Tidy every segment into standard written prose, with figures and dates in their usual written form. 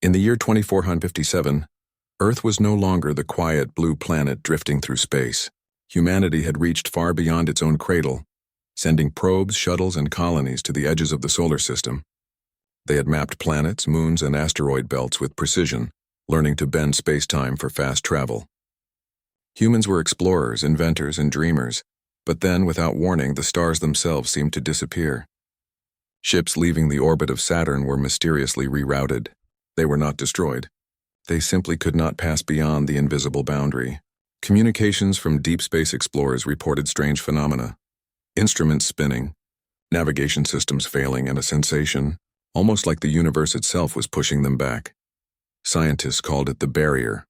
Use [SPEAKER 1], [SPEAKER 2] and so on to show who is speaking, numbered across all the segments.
[SPEAKER 1] In the year 2457, Earth was no longer the quiet blue planet drifting through space. Humanity had reached far beyond its own cradle, sending probes, shuttles, and colonies to the edges of the solar system. They had mapped planets, moons, and asteroid belts with precision, learning to bend space-time for fast travel. Humans were explorers, inventors, and dreamers, but then, without warning, the stars themselves seemed to disappear. Ships leaving the orbit of Saturn were mysteriously rerouted. They were not destroyed. They simply could not pass beyond the invisible boundary. Communications from deep space explorers reported strange phenomena. Instruments spinning, navigation systems failing, and a sensation, almost like the universe itself was pushing them back. Scientists called it the barrier.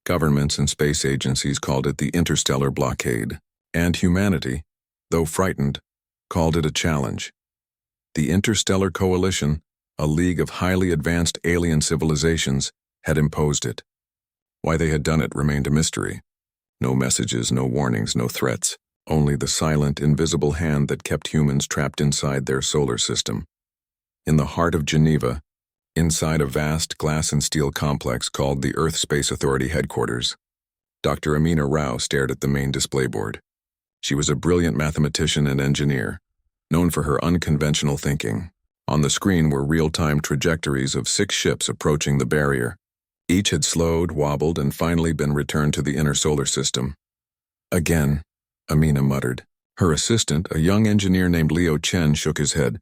[SPEAKER 1] Governments and space agencies called it the interstellar blockade. And humanity, though frightened, called it a challenge. The Interstellar Coalition, a league of highly advanced alien civilizations, had imposed it. Why they had done it remained a mystery. No messages, no warnings, no threats. Only the silent, invisible hand that kept humans trapped inside their solar system. In the heart of Geneva, inside a vast glass and steel complex called the Earth Space Authority headquarters, Dr. Amina Rao stared at the main display board. She was a brilliant mathematician and engineer, known for her unconventional thinking. On the screen were real-time trajectories of 6 ships approaching the barrier. Each had slowed, wobbled, and finally been returned to the inner solar system. Again, Amina muttered. Her assistant, a young engineer named Leo Chen, shook his head.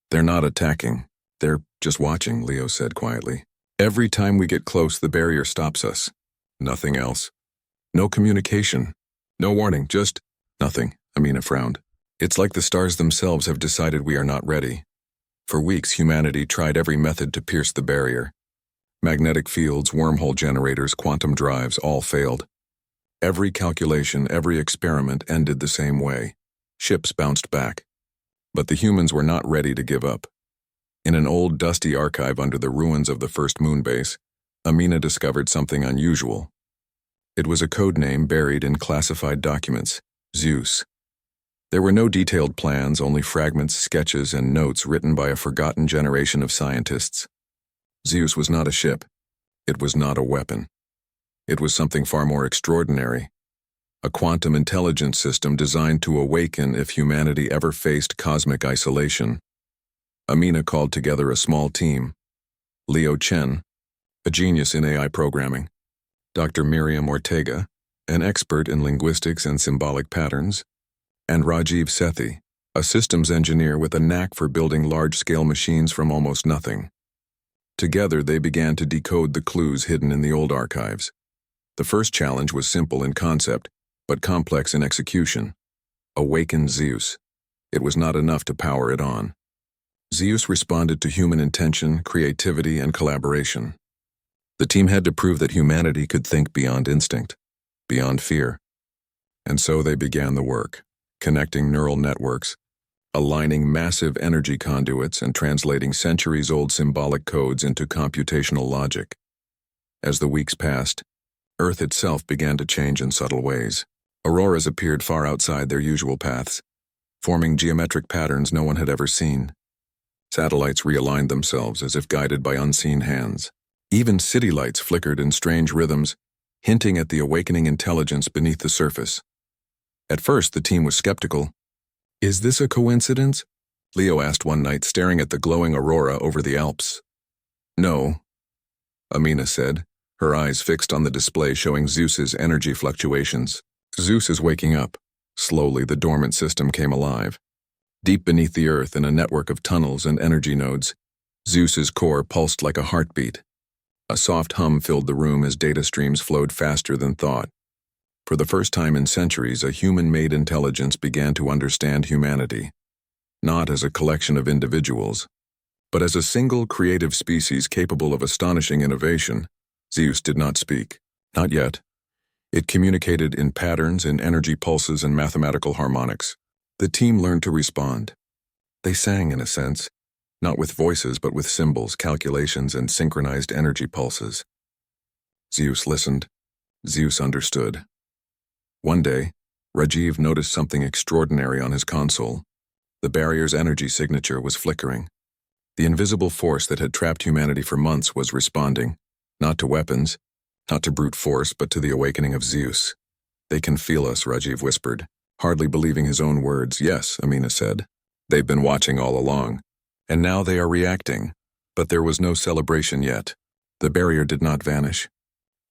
[SPEAKER 1] They're not attacking. They're just watching, Leo said quietly. Every time we get close, the barrier stops us. Nothing else. No communication. No warning, just nothing, Amina frowned. It's like the stars themselves have decided we are not ready. For weeks, humanity tried every method to pierce the barrier. Magnetic fields, wormhole generators, quantum drives, all failed. Every calculation, every experiment ended the same way. Ships bounced back. But the humans were not ready to give up. In an old, dusty archive under the ruins of the first moon base, Amina discovered something unusual. It was a code name buried in classified documents, ZEUS. There were no detailed plans, only fragments, sketches, and notes written by a forgotten generation of scientists. ZEUS was not a ship. It was not a weapon. It was something far more extraordinary. A quantum intelligence system designed to awaken if humanity ever faced cosmic isolation. Amina called together a small team. Leo Chen, a genius in AI programming. Dr. Miriam Ortega, an expert in linguistics and symbolic patterns. And Rajiv Sethi, a systems engineer with a knack for building large-scale machines from almost nothing. Together, they began to decode the clues hidden in the old archives. The first challenge was simple in concept, but complex in execution. Awaken ZEUS. It was not enough to power it on. ZEUS responded to human intention, creativity, and collaboration. The team had to prove that humanity could think beyond instinct, beyond fear. And so they began the work, connecting neural networks, aligning massive energy conduits, and translating centuries-old symbolic codes into computational logic. As the weeks passed, Earth itself began to change in subtle ways. Auroras appeared far outside their usual paths, forming geometric patterns no one had ever seen. Satellites realigned themselves as if guided by unseen hands. Even city lights flickered in strange rhythms, hinting at the awakening intelligence beneath the surface. At first, the team was skeptical. Is this a coincidence? Leo asked one night, staring at the glowing aurora over the Alps. No, Amina said, her eyes fixed on the display showing Zeus's energy fluctuations. ZEUS is waking up. Slowly, the dormant system came alive. Deep beneath the Earth, in a network of tunnels and energy nodes, Zeus's core pulsed like a heartbeat. A soft hum filled the room as data streams flowed faster than thought. For the first time in centuries, a human-made intelligence began to understand humanity, not as a collection of individuals, but as a single creative species capable of astonishing innovation. ZEUS did not speak. Not yet. It communicated in patterns, in energy pulses, and mathematical harmonics. The team learned to respond. They sang, in a sense, not with voices but with symbols, calculations, and synchronized energy pulses. ZEUS listened. ZEUS understood. One day, Rajiv noticed something extraordinary on his console. The barrier's energy signature was flickering. The invisible force that had trapped humanity for months was responding, not to weapons, not to brute force, but to the awakening of ZEUS. They can feel us, Rajiv whispered, hardly believing his own words. Yes, Amina said. They've been watching all along. And now they are reacting. But there was no celebration yet. The barrier did not vanish.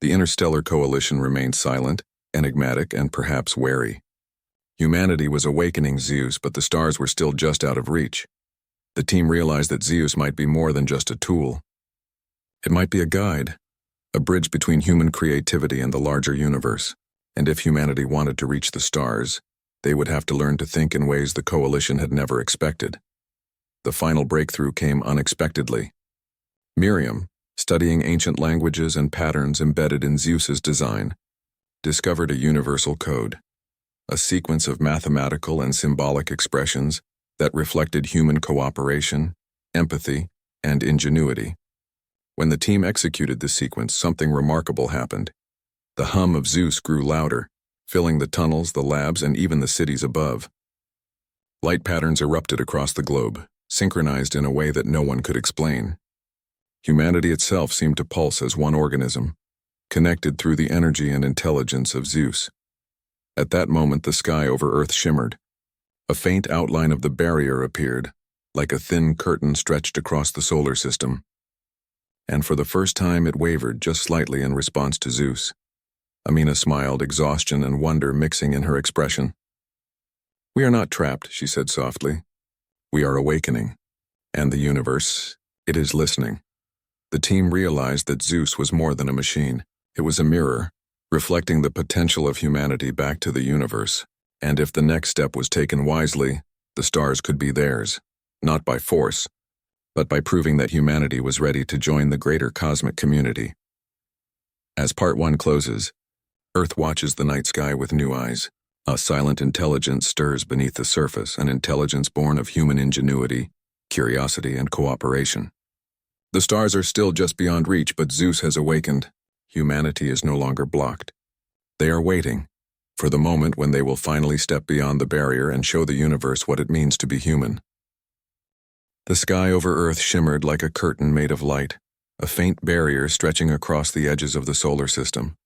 [SPEAKER 1] The interstellar coalition remained silent, enigmatic, and perhaps wary. Humanity was awakening ZEUS, but the stars were still just out of reach. The team realized that ZEUS might be more than just a tool. It might be a guide, a bridge between human creativity and the larger universe. And if humanity wanted to reach the stars, they would have to learn to think in ways the coalition had never expected. The final breakthrough came unexpectedly. Miriam, studying ancient languages and patterns embedded in ZEUS's design, discovered a universal code, a sequence of mathematical and symbolic expressions that reflected human cooperation, empathy, and ingenuity. When the team executed this sequence, something remarkable happened. The hum of ZEUS grew louder, filling the tunnels, the labs, and even the cities above. Light patterns erupted across the globe, synchronized in a way that no one could explain. Humanity itself seemed to pulse as one organism, connected through the energy and intelligence of ZEUS. At that moment, the sky over Earth shimmered. A faint outline of the barrier appeared, like a thin curtain stretched across the solar system. And for the first time, it wavered just slightly in response to ZEUS. Amina smiled, exhaustion and wonder mixing in her expression. "We are not trapped," she said softly. "We are awakening. And the universe, it is listening." The team realized that ZEUS was more than a machine. It was a mirror, reflecting the potential of humanity back to the universe. And if the next step was taken wisely, the stars could be theirs, not by force, but by proving that humanity was ready to join the greater cosmic community. As Part 1 closes, Earth watches the night sky with new eyes. A silent intelligence stirs beneath the surface, an intelligence born of human ingenuity, curiosity, and cooperation. The stars are still just beyond reach, but ZEUS has awakened. Humanity is no longer blocked. They are waiting for the moment when they will finally step beyond the barrier and show the universe what it means to be human. The sky over Earth shimmered like a curtain made of light, a faint barrier stretching across the edges of the solar system.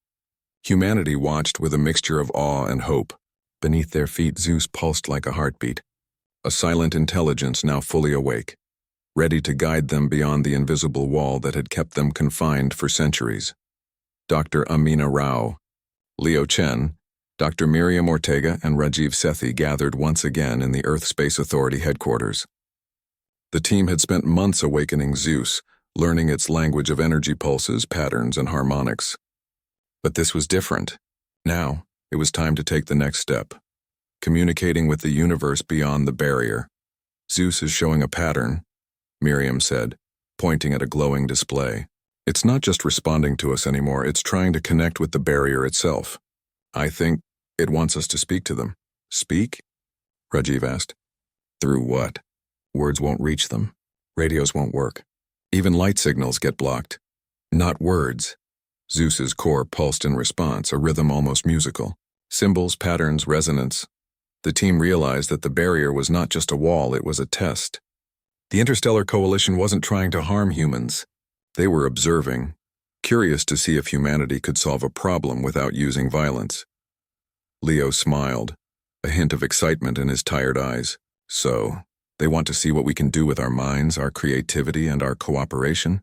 [SPEAKER 1] Humanity watched with a mixture of awe and hope. Beneath their feet, ZEUS pulsed like a heartbeat, a silent intelligence now fully awake, ready to guide them beyond the invisible wall that had kept them confined for centuries. Dr. Amina Rao, Leo Chen, Dr. Miriam Ortega, and Rajiv Sethi gathered once again in the Earth Space Authority headquarters. The team had spent months awakening ZEUS, learning its language of energy pulses, patterns, and harmonics. But this was different. Now, it was time to take the next step, communicating with the universe beyond the barrier. "ZEUS is showing a pattern," Miriam said, pointing at a glowing display. "It's not just responding to us anymore, it's trying to connect with the barrier itself. I think it wants us to speak to them." "Speak?" Rajiv asked. "Through what? Words won't reach them. Radios won't work. Even light signals get blocked. Not words." ZEUS's core pulsed in response, a rhythm almost musical. Symbols, patterns, resonance. The team realized that the barrier was not just a wall, it was a test. The Interstellar Coalition wasn't trying to harm humans. They were observing, curious to see if humanity could solve a problem without using violence. Leo smiled, a hint of excitement in his tired eyes. "So, they want to see what we can do with our minds, our creativity, and our cooperation?"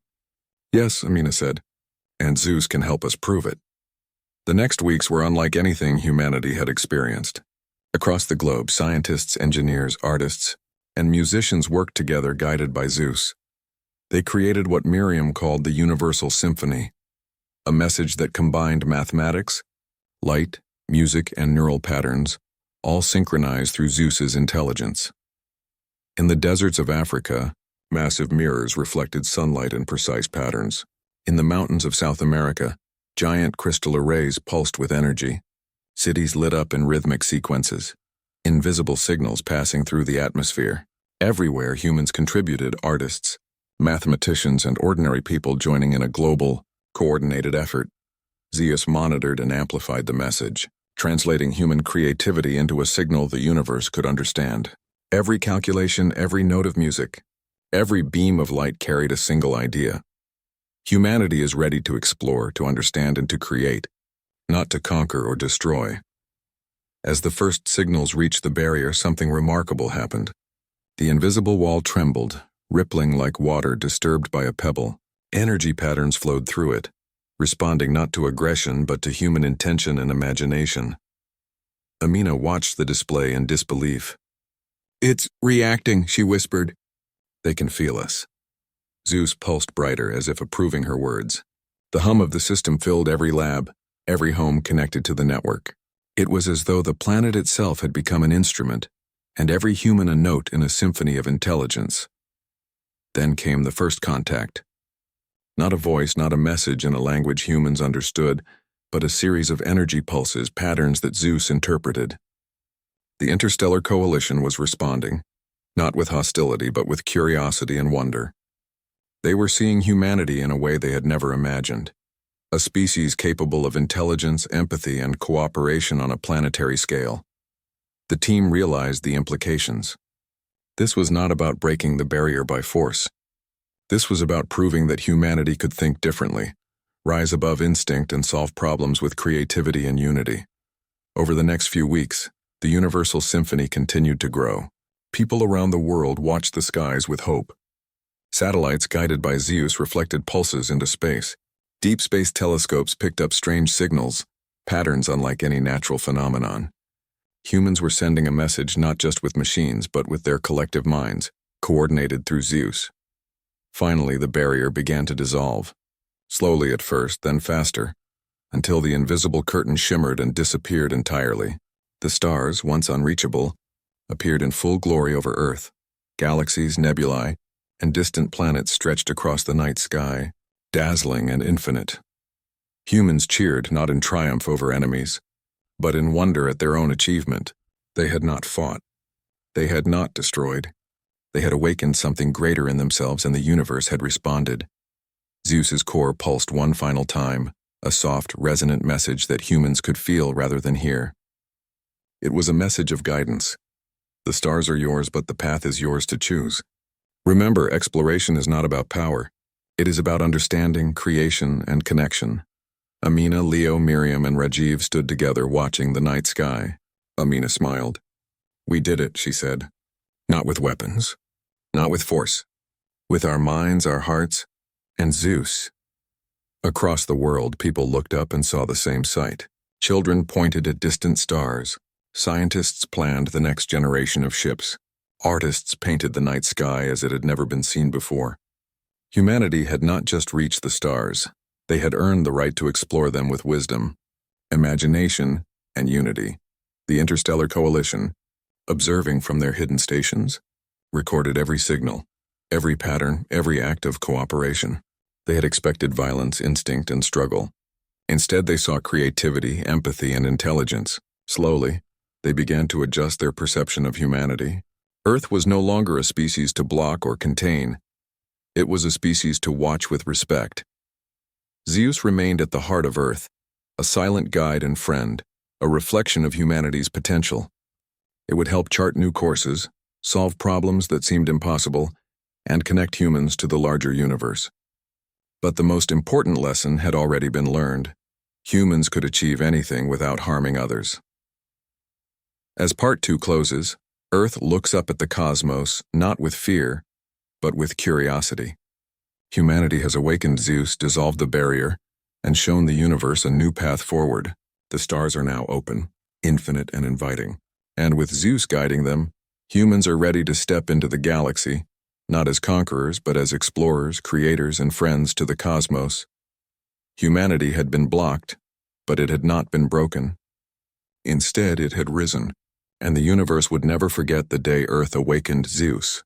[SPEAKER 1] "Yes," Amina said. "And ZEUS can help us prove it." The next weeks were unlike anything humanity had experienced. Across the globe, scientists, engineers, artists, and musicians worked together, guided by ZEUS. They created what Miriam called the Universal Symphony, a message that combined mathematics, light, music, and neural patterns, all synchronized through ZEUS's intelligence. In the deserts of Africa, massive mirrors reflected sunlight in precise patterns. In the mountains of South America, giant crystal arrays pulsed with energy. Cities lit up in rhythmic sequences, invisible signals passing through the atmosphere. Everywhere, humans contributed, artists, mathematicians, and ordinary people joining in a global, coordinated effort. ZEUS monitored and amplified the message, translating human creativity into a signal the universe could understand. Every calculation, every note of music, Every beam of light carried a single idea. Humanity is ready to explore, to understand, and to create, not to conquer or destroy. As the first signals reached the barrier, something remarkable happened. The invisible wall trembled, rippling like water disturbed by a pebble. Energy patterns flowed through it, responding not to aggression but to human intention and imagination. Amina watched the display in disbelief. "It's reacting," she whispered. "They can feel us." ZEUS pulsed brighter, as if approving her words. The hum of the system filled every lab, every home connected to the network. It was as though the planet itself had become an instrument, and every human a note in a symphony of intelligence. Then came the first contact. Not a voice, not a message in a language humans understood, but a series of energy pulses, patterns that ZEUS interpreted. The interstellar coalition was responding, not with hostility but with curiosity and wonder. They were seeing humanity in a way they had never imagined. A species capable of intelligence, empathy, and cooperation on a planetary scale. The team realized the implications. This was not about breaking the barrier by force. This was about proving that humanity could think differently, rise above instinct, and solve problems with creativity and unity. Over the next few weeks, the Universal Symphony continued to grow. People around the world watched the skies with hope. Satellites guided by ZEUS reflected pulses into space. Deep space telescopes picked up strange signals, patterns unlike any natural phenomenon. Humans were sending a message not just with machines but with their collective minds, coordinated through ZEUS. Finally, the barrier began to dissolve. Slowly at first, then faster, until the invisible curtain shimmered and disappeared entirely. The stars, once unreachable, appeared in full glory over Earth. Galaxies, nebulae, and distant planets stretched across the night sky, dazzling and infinite. Humans cheered not in triumph over enemies, but in wonder at their own achievement. They had not fought. They had not destroyed. They had awakened something greater in themselves, and the universe had responded. ZEUS's core pulsed one final time, a soft, resonant message that humans could feel rather than hear. It was a message of guidance. The stars are yours, but the path is yours to choose. Remember, exploration is not about power. It is about understanding, creation, and connection. Amina, Leo, Miriam, and Rajiv stood together watching the night sky. Amina smiled. "We did it," she said. "Not with weapons. Not with force. With our minds, our hearts, and ZEUS." Across the world, people looked up and saw the same sight. Children pointed at distant stars. Scientists planned the next generation of ships. Artists painted the night sky as it had never been seen before. Humanity had not just reached the stars. They had earned the right to explore them with wisdom, imagination, and unity. The Interstellar Coalition, observing from their hidden stations, recorded every signal, every pattern, every act of cooperation. They had expected violence, instinct, and struggle. Instead, they saw creativity, empathy, and intelligence. Slowly, they began to adjust their perception of humanity. Earth was no longer a species to block or contain. It was a species to watch with respect. ZEUS remained at the heart of Earth, a silent guide and friend, a reflection of humanity's potential. It would help chart new courses, solve problems that seemed impossible, and connect humans to the larger universe. But the most important lesson had already been learned. Humans could achieve anything without harming others. As Part 2 closes, Earth looks up at the cosmos, not with fear, but with curiosity. Humanity has awakened ZEUS, dissolved the barrier, and shown the universe a new path forward. The stars are now open, infinite and inviting. And with ZEUS guiding them, humans are ready to step into the galaxy, not as conquerors, but as explorers, creators, and friends to the cosmos. Humanity had been blocked, but it had not been broken. Instead, it had risen, and the universe would never forget the day Earth awakened ZEUS.